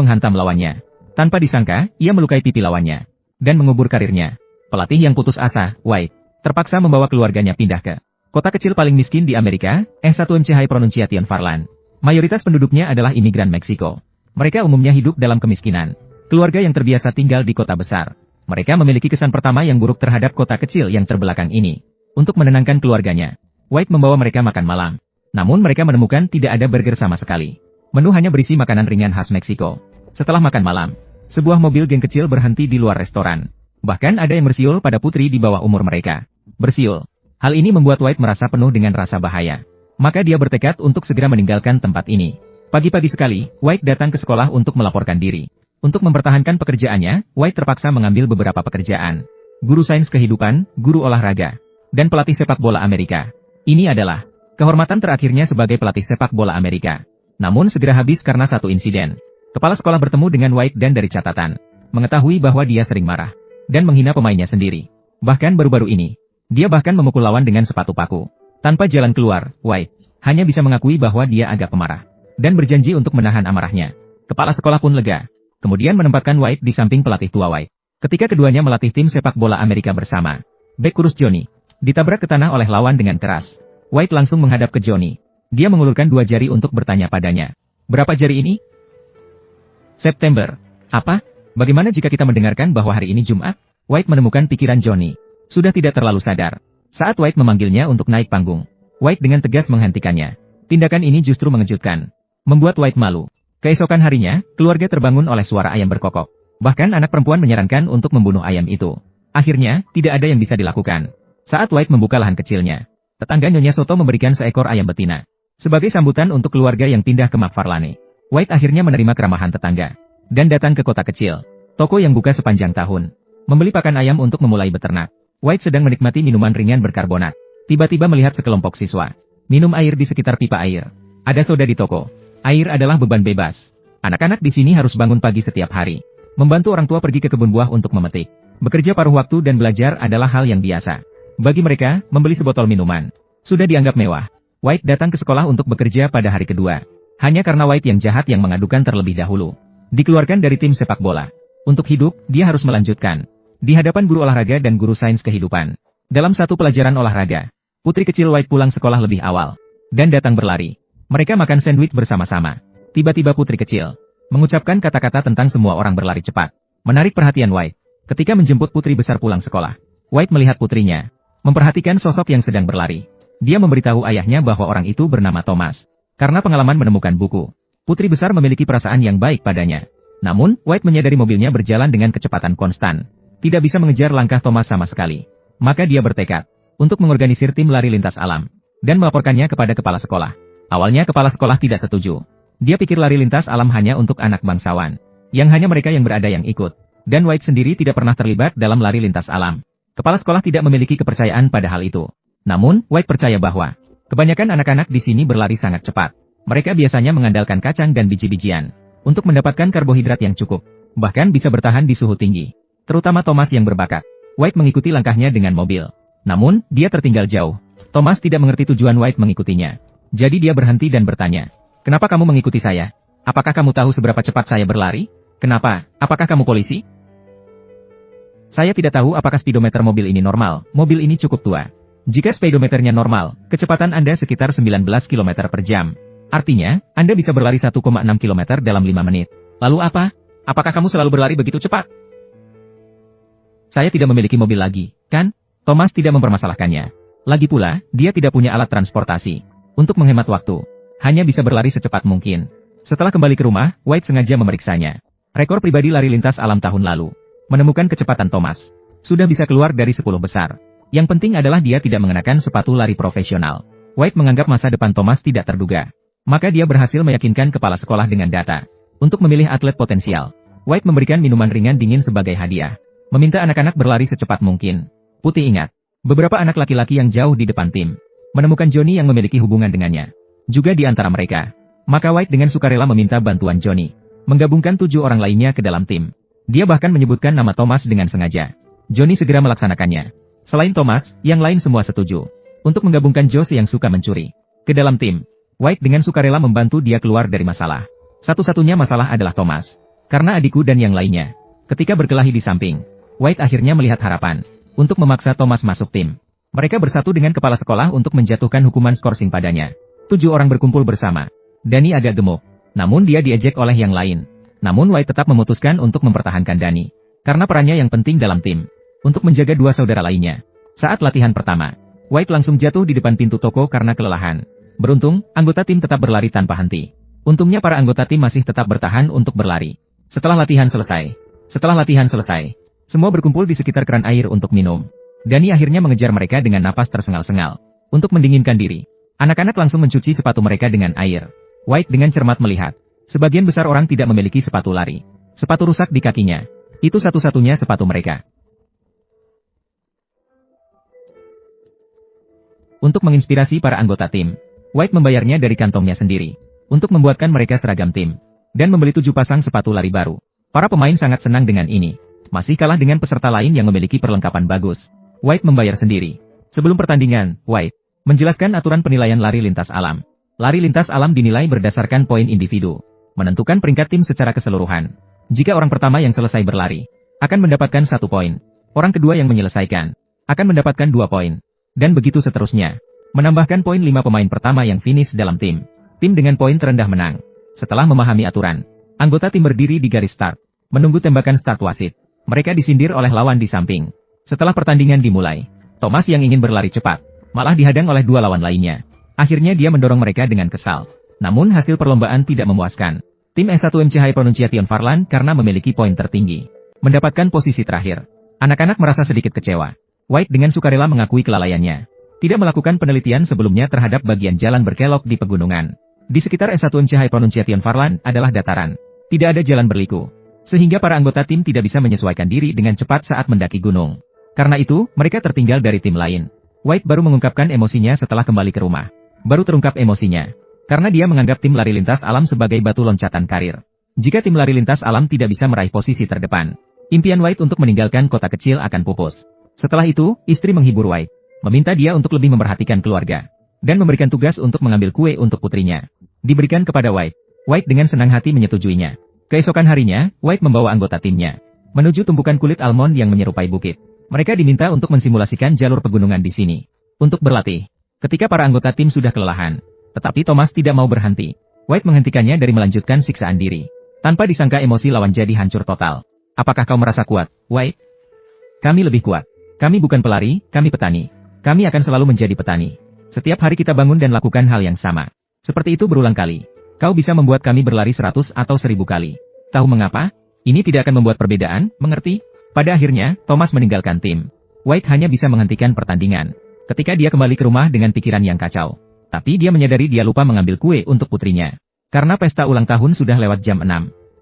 menghantam lawannya. Tanpa disangka, ia melukai pipi lawannya dan mengubur karirnya. Pelatih yang putus asa, White, terpaksa membawa keluarganya pindah ke kota kecil paling miskin di Amerika, S1MC High Pronunciation Farland. Mayoritas penduduknya adalah imigran Meksiko. Mereka umumnya hidup dalam kemiskinan. Keluarga yang terbiasa tinggal di kota besar. Mereka memiliki kesan pertama yang buruk terhadap kota kecil yang terbelakang ini. Untuk menenangkan keluarganya, White membawa mereka makan malam. Namun mereka menemukan tidak ada burger sama sekali. Menu hanya berisi makanan ringan khas Meksiko. Setelah makan malam, sebuah mobil geng kecil berhenti di luar restoran. Bahkan ada yang bersiul pada putri di bawah umur mereka. Bersiul. Hal ini membuat White merasa penuh dengan rasa bahaya. Maka dia bertekad untuk segera meninggalkan tempat ini. Pagi-pagi sekali, White datang ke sekolah untuk melaporkan diri. Untuk mempertahankan pekerjaannya, White terpaksa mengambil beberapa pekerjaan. Guru sains kehidupan, guru olahraga, dan pelatih sepak bola Amerika. Ini adalah kehormatan terakhirnya sebagai pelatih sepak bola Amerika. Namun segera habis karena satu insiden. Kepala sekolah bertemu dengan White dan dari catatan, mengetahui bahwa dia sering marah dan menghina pemainnya sendiri. Bahkan baru-baru ini, dia bahkan memukul lawan dengan sepatu paku. Tanpa jalan keluar, White hanya bisa mengakui bahwa dia agak pemarah dan berjanji untuk menahan amarahnya. Kepala sekolah pun lega. Kemudian menempatkan White di samping pelatih tua White. Ketika keduanya melatih tim sepak bola Amerika bersama, bek kurus Johnny ditabrak ke tanah oleh lawan dengan keras. White langsung menghadap ke Johnny. Dia mengulurkan dua jari untuk bertanya padanya. Berapa jari ini? September. Apa? Bagaimana jika kita mendengarkan bahwa hari ini Jumat? White menemukan pikiran Johnny. Sudah tidak terlalu sadar. Saat White memanggilnya untuk naik panggung, White dengan tegas menghentikannya. Tindakan ini justru mengejutkan. Membuat White malu. Keesokan harinya, keluarga terbangun oleh suara ayam berkokok. Bahkan anak perempuan menyarankan untuk membunuh ayam itu. Akhirnya, tidak ada yang bisa dilakukan. Saat White membuka lahan kecilnya, tetangga Nyonya Soto memberikan seekor ayam betina. Sebagai sambutan untuk keluarga yang pindah ke McFarlane, White akhirnya menerima keramahan tetangga. Dan datang ke kota kecil. Toko yang buka sepanjang tahun. Membeli pakan ayam untuk memulai beternak. White sedang menikmati minuman ringan berkarbonat. Tiba-tiba melihat sekelompok siswa minum air di sekitar pipa air. Ada soda di toko. Air adalah beban bebas. Anak-anak di sini harus bangun pagi setiap hari. Membantu orang tua pergi ke kebun buah untuk memetik. Bekerja paruh waktu dan belajar adalah hal yang biasa. Bagi mereka, membeli sebotol minuman sudah dianggap mewah. White datang ke sekolah untuk bekerja pada hari kedua. Hanya karena White yang jahat yang mengadukan terlebih dahulu. Dikeluarkan dari tim sepak bola. Untuk hidup, dia harus melanjutkan. Di hadapan guru olahraga dan guru sains kehidupan. Dalam satu pelajaran olahraga, putri kecil White pulang sekolah lebih awal. Dan datang berlari. Mereka makan sandwich bersama-sama. Tiba-tiba putri kecil mengucapkan kata-kata tentang semua orang berlari cepat. Menarik perhatian White. Ketika menjemput putri besar pulang sekolah, White melihat putrinya memperhatikan sosok yang sedang berlari. Dia memberitahu ayahnya bahwa orang itu bernama Thomas. Karena pengalaman menemukan buku, putri besar memiliki perasaan yang baik padanya. Namun, White menyadari mobilnya berjalan dengan kecepatan konstan. Tidak bisa mengejar langkah Thomas sama sekali. Maka dia bertekad untuk mengorganisir tim lari lintas alam dan melaporkannya kepada kepala sekolah. Awalnya kepala sekolah tidak setuju. Dia pikir lari lintas alam hanya untuk anak bangsawan, yang hanya mereka yang berada yang ikut. Dan White sendiri tidak pernah terlibat dalam lari lintas alam. Kepala sekolah tidak memiliki kepercayaan pada hal itu. Namun, White percaya bahwa kebanyakan anak-anak di sini berlari sangat cepat. Mereka biasanya mengandalkan kacang dan biji-bijian untuk mendapatkan karbohidrat yang cukup, bahkan bisa bertahan di suhu tinggi. Terutama Thomas yang berbakat. White mengikuti langkahnya dengan mobil. Namun, dia tertinggal jauh. Thomas tidak mengerti tujuan White mengikutinya. Jadi dia berhenti dan bertanya, "Kenapa kamu mengikuti saya? Apakah kamu tahu seberapa cepat saya berlari? Kenapa? Apakah kamu polisi?" "Saya tidak tahu apakah speedometer mobil ini normal. Mobil ini cukup tua. Jika speedometernya normal, kecepatan Anda sekitar 19 km per jam. Artinya, Anda bisa berlari 1,6 km dalam 5 menit. Lalu apa? Apakah kamu selalu berlari begitu cepat?" "Saya tidak memiliki mobil lagi, kan?" Thomas tidak mempermasalahkannya. Lagi pula, dia tidak punya alat transportasi. Untuk menghemat waktu, hanya bisa berlari secepat mungkin. Setelah kembali ke rumah, White sengaja memeriksanya. Rekor pribadi lari lintas alam tahun lalu. Menemukan kecepatan Thomas. Sudah bisa keluar dari 10 besar. Yang penting adalah dia tidak mengenakan sepatu lari profesional. White menganggap masa depan Thomas tidak terduga. Maka dia berhasil meyakinkan kepala sekolah dengan data. Untuk memilih atlet potensial, White memberikan minuman ringan dingin sebagai hadiah. Meminta anak-anak berlari secepat mungkin. Putih ingat, beberapa anak laki-laki yang jauh di depan tim menemukan Johnny yang memiliki hubungan dengannya. Juga di antara mereka. Maka White dengan sukarela meminta bantuan Johnny. Menggabungkan 7 orang lainnya ke dalam tim. Dia bahkan menyebutkan nama Thomas dengan sengaja. Johnny segera melaksanakannya. Selain Thomas, yang lain semua setuju. Untuk menggabungkan Josh yang suka mencuri ke dalam tim. White dengan sukarela membantu dia keluar dari masalah. Satu-satunya masalah adalah Thomas. Karena adikku dan yang lainnya. Ketika berkelahi di samping, White akhirnya melihat harapan untuk memaksa Thomas masuk tim. Mereka bersatu dengan kepala sekolah untuk menjatuhkan hukuman skorsing padanya. 7 orang berkumpul bersama. Danny agak gemuk. Namun dia diejek oleh yang lain. Namun White tetap memutuskan untuk mempertahankan Danny. Karena perannya yang penting dalam tim. Untuk menjaga 2 saudara lainnya. Saat latihan pertama, White langsung jatuh di depan pintu toko karena kelelahan. Beruntung, anggota tim tetap berlari tanpa henti. Untungnya para anggota tim masih tetap bertahan untuk berlari. Setelah latihan selesai, semua berkumpul di sekitar keran air untuk minum. Danny akhirnya mengejar mereka dengan napas tersengal-sengal. Untuk mendinginkan diri, anak-anak langsung mencuci sepatu mereka dengan air. White dengan cermat melihat, sebagian besar orang tidak memiliki sepatu lari. Sepatu rusak di kakinya. Itu satu-satunya sepatu mereka. Untuk menginspirasi para anggota tim, White membayarnya dari kantongnya sendiri. Untuk membuatkan mereka seragam tim. Dan membeli 7 pasang sepatu lari baru. Para pemain sangat senang dengan ini. Masih kalah dengan peserta lain yang memiliki perlengkapan bagus. White membayar sendiri. Sebelum pertandingan, White menjelaskan aturan penilaian lari lintas alam. Lari lintas alam dinilai berdasarkan poin individu. Menentukan peringkat tim secara keseluruhan. Jika orang pertama yang selesai berlari, akan mendapatkan 1 poin. Orang kedua yang menyelesaikan, akan mendapatkan 2 poin. Dan begitu seterusnya. Menambahkan poin 5 pemain pertama yang finish dalam tim. Tim dengan poin terendah menang. Setelah memahami aturan, anggota tim berdiri di garis start, menunggu tembakan start wasit. Mereka disindir oleh lawan di samping. Setelah pertandingan dimulai, Thomas yang ingin berlari cepat, malah dihadang oleh 2 lawan lainnya. Akhirnya dia mendorong mereka dengan kesal. Namun hasil perlombaan tidak memuaskan. Tim S1MC High Pronunciation Farland karena memiliki poin tertinggi, mendapatkan posisi terakhir. Anak-anak merasa sedikit kecewa. White dengan sukarela mengakui kelalaiannya. Tidak melakukan penelitian sebelumnya terhadap bagian jalan berkelok di pegunungan. Di sekitar S1MC High Pronunciation Farland adalah dataran. Tidak ada jalan berliku. Sehingga para anggota tim tidak bisa menyesuaikan diri dengan cepat saat mendaki gunung. Karena itu, mereka tertinggal dari tim lain. White baru mengungkapkan emosinya setelah kembali ke rumah. Baru terungkap emosinya. Karena dia menganggap tim lari lintas alam sebagai batu loncatan karir. Jika tim lari lintas alam tidak bisa meraih posisi terdepan, impian White untuk meninggalkan kota kecil akan pupus. Setelah itu, istri menghibur White. Meminta dia untuk lebih memperhatikan keluarga. Dan memberikan tugas untuk mengambil kue untuk putrinya. Diberikan kepada White. White dengan senang hati menyetujuinya. Keesokan harinya, White membawa anggota timnya menuju tumpukan kulit almond yang menyerupai bukit. Mereka diminta untuk mensimulasikan jalur pegunungan di sini. Untuk berlatih. Ketika para anggota tim sudah kelelahan, tetapi Thomas tidak mau berhenti. White menghentikannya dari melanjutkan siksaan diri. Tanpa disangka emosi lawan jadi hancur total. Apakah kau merasa kuat, White? Kami lebih kuat. Kami bukan pelari, kami petani. Kami akan selalu menjadi petani. Setiap hari kita bangun dan lakukan hal yang sama. Seperti itu berulang kali. Kau bisa membuat kami berlari 100 atau 1000 kali. Tahu mengapa? Ini tidak akan membuat perbedaan, mengerti? Pada akhirnya, Thomas meninggalkan tim. White hanya bisa menghentikan pertandingan. Ketika dia kembali ke rumah dengan pikiran yang kacau. Tapi dia menyadari dia lupa mengambil kue untuk putrinya. Karena pesta ulang tahun sudah lewat jam 6.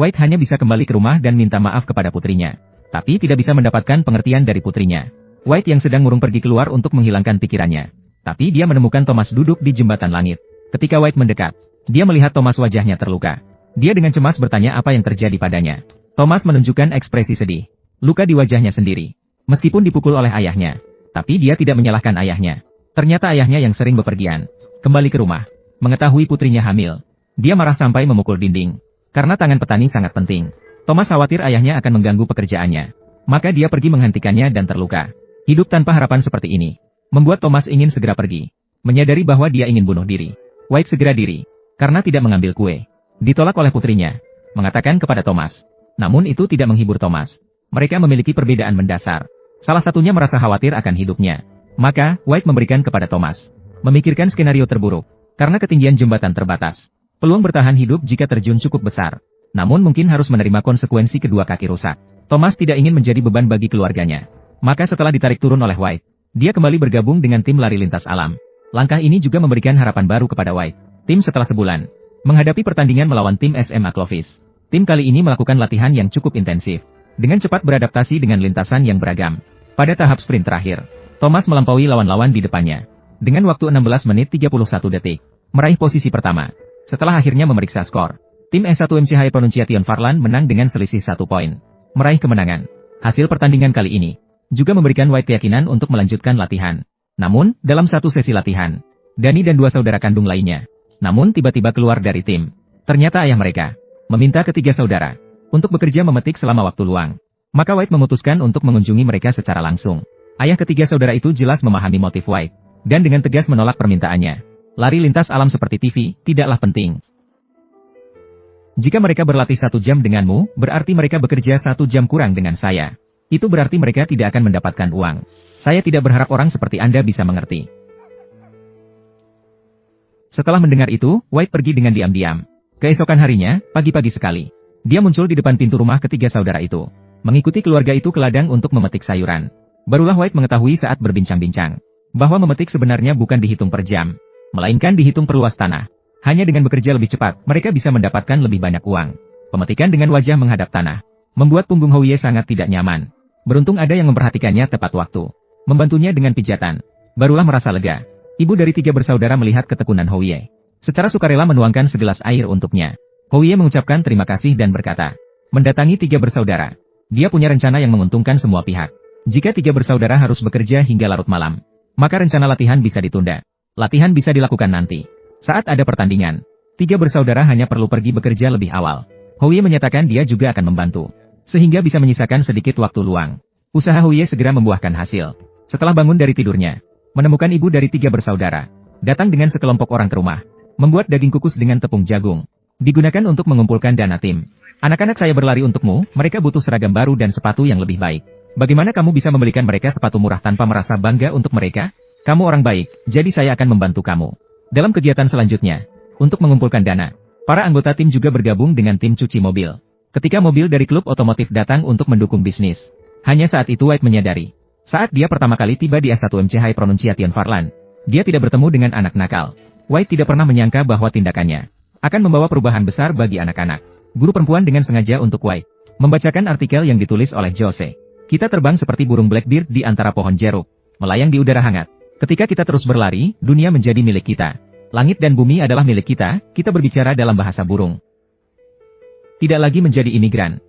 White hanya bisa kembali ke rumah dan minta maaf kepada putrinya. Tapi tidak bisa mendapatkan pengertian dari putrinya. White yang sedang murung pergi keluar untuk menghilangkan pikirannya. Tapi dia menemukan Thomas duduk di jembatan langit. Ketika White mendekat, dia melihat Thomas wajahnya terluka. Dia dengan cemas bertanya apa yang terjadi padanya. Thomas menunjukkan ekspresi sedih. Luka di wajahnya sendiri. Meskipun dipukul oleh ayahnya. Tapi dia tidak menyalahkan ayahnya. Ternyata ayahnya yang sering bepergian. Kembali ke rumah. Mengetahui putrinya hamil. Dia marah sampai memukul dinding. Karena tangan petani sangat penting. Thomas khawatir ayahnya akan mengganggu pekerjaannya. Maka dia pergi menghentikannya dan terluka. Hidup tanpa harapan seperti ini membuat Thomas ingin segera pergi. Menyadari bahwa dia ingin bunuh diri. White segera diri. Karena tidak mengambil kue. Ditolak oleh putrinya. Mengatakan kepada Thomas. Namun itu tidak menghibur Thomas. Mereka memiliki perbedaan mendasar. Salah satunya merasa khawatir akan hidupnya. Maka, White memberikan kepada Thomas. Memikirkan skenario terburuk. Karena ketinggian jembatan terbatas. Peluang bertahan hidup jika terjun cukup besar. Namun mungkin harus menerima konsekuensi kedua kaki rusak. Thomas tidak ingin menjadi beban bagi keluarganya. Maka setelah ditarik turun oleh White, dia kembali bergabung dengan tim lari lintas alam. Langkah ini juga memberikan harapan baru kepada White. Tim setelah sebulan menghadapi pertandingan melawan tim SMA Clovis. Tim kali ini melakukan latihan yang cukup intensif. Dengan cepat beradaptasi dengan lintasan yang beragam. Pada tahap sprint terakhir, Thomas melampaui lawan-lawan di depannya. Dengan waktu 16 menit 31 detik. Meraih posisi pertama. Setelah akhirnya memeriksa skor, tim S1MC High Pronunciation Farland menang dengan selisih 1 poin. Meraih kemenangan. Hasil pertandingan kali ini juga memberikan White keyakinan untuk melanjutkan latihan. Namun, dalam satu sesi latihan, Danny dan 2 saudara kandung lainnya, namun tiba-tiba keluar dari tim. Ternyata ayah mereka meminta ketiga saudara untuk bekerja memetik selama waktu luang. Maka White memutuskan untuk mengunjungi mereka secara langsung. Ayah ketiga saudara itu jelas memahami motif White, dan dengan tegas menolak permintaannya. Lari lintas alam seperti TV, tidaklah penting. Jika mereka berlatih 1 jam denganmu, berarti mereka bekerja 1 jam kurang dengan saya. Itu berarti mereka tidak akan mendapatkan uang. Saya tidak berharap orang seperti Anda bisa mengerti. Setelah mendengar itu, White pergi dengan diam-diam. Keesokan harinya, pagi-pagi sekali, dia muncul di depan pintu rumah ketiga saudara itu, mengikuti keluarga itu ke ladang untuk memetik sayuran. Barulah White mengetahui saat berbincang-bincang, bahwa memetik sebenarnya bukan dihitung per jam, melainkan dihitung per luas tanah. Hanya dengan bekerja lebih cepat, mereka bisa mendapatkan lebih banyak uang. Pemetikan dengan wajah menghadap tanah membuat punggung Houye sangat tidak nyaman. Beruntung ada yang memperhatikannya tepat waktu, membantunya dengan pijatan. Barulah merasa lega. Ibu dari 3 bersaudara melihat ketekunan Houye. Secara sukarela menuangkan segelas air untuknya. Houye mengucapkan terima kasih dan berkata, mendatangi 3 bersaudara. Dia punya rencana yang menguntungkan semua pihak. Jika 3 bersaudara harus bekerja hingga larut malam, maka rencana latihan bisa ditunda. Latihan bisa dilakukan nanti. Saat ada pertandingan, 3 bersaudara hanya perlu pergi bekerja lebih awal. Houye menyatakan dia juga akan membantu, sehingga bisa menyisakan sedikit waktu luang. Usaha Houye segera membuahkan hasil. Setelah bangun dari tidurnya, menemukan ibu dari 3 bersaudara, datang dengan sekelompok orang ke rumah, membuat daging kukus dengan tepung jagung, digunakan untuk mengumpulkan dana tim. Anak-anak saya berlari untukmu, mereka butuh seragam baru dan sepatu yang lebih baik. Bagaimana kamu bisa membelikan mereka sepatu murah tanpa merasa bangga untuk mereka? Kamu orang baik, jadi saya akan membantu kamu. Dalam kegiatan selanjutnya, untuk mengumpulkan dana, para anggota tim juga bergabung dengan tim cuci mobil. Ketika mobil dari klub otomotif datang untuk mendukung bisnis, hanya saat itu White menyadari, saat dia pertama kali tiba di S1MC High Pronunciation Farland, dia tidak bertemu dengan anak nakal. White tidak pernah menyangka bahwa tindakannya akan membawa perubahan besar bagi anak-anak. Guru perempuan dengan sengaja untuk White membacakan artikel yang ditulis oleh Jose. Kita terbang seperti burung Blackbeard di antara pohon jeruk, melayang di udara hangat. Ketika kita terus berlari, dunia menjadi milik kita. Langit dan bumi adalah milik kita, kita berbicara dalam bahasa burung. Tidak lagi menjadi imigran.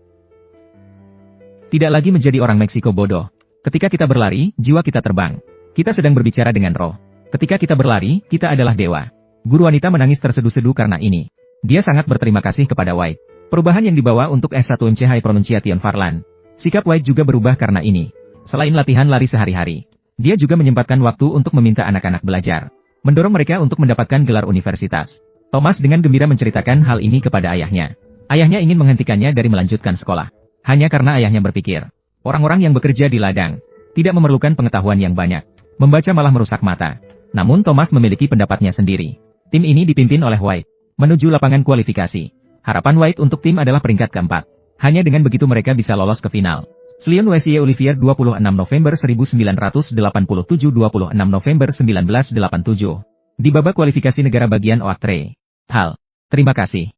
Tidak lagi menjadi orang Meksiko bodoh. Ketika kita berlari, jiwa kita terbang. Kita sedang berbicara dengan roh. Ketika kita berlari, kita adalah dewa. Guru wanita menangis terseduh-seduh karena ini. Dia sangat berterima kasih kepada White. Perubahan yang dibawa untuk S1MC High Pronunciation Farland. Sikap White juga berubah karena ini. Selain latihan lari sehari-hari, dia juga menyempatkan waktu untuk meminta anak-anak belajar, mendorong mereka untuk mendapatkan gelar universitas. Thomas dengan gembira menceritakan hal ini kepada ayahnya. Ayahnya ingin menghentikannya dari melanjutkan sekolah. Hanya karena ayahnya berpikir, orang-orang yang bekerja di ladang tidak memerlukan pengetahuan yang banyak. Membaca malah merusak mata. Namun Thomas memiliki pendapatnya sendiri. Tim ini dipimpin oleh White menuju lapangan kualifikasi. Harapan White untuk tim adalah peringkat keempat. Hanya dengan begitu mereka bisa lolos ke final. Slion Wesley Olivier 26 November 1987 26 November 1987. Di babak kualifikasi negara bagian Oaktree. Hal. Terima kasih.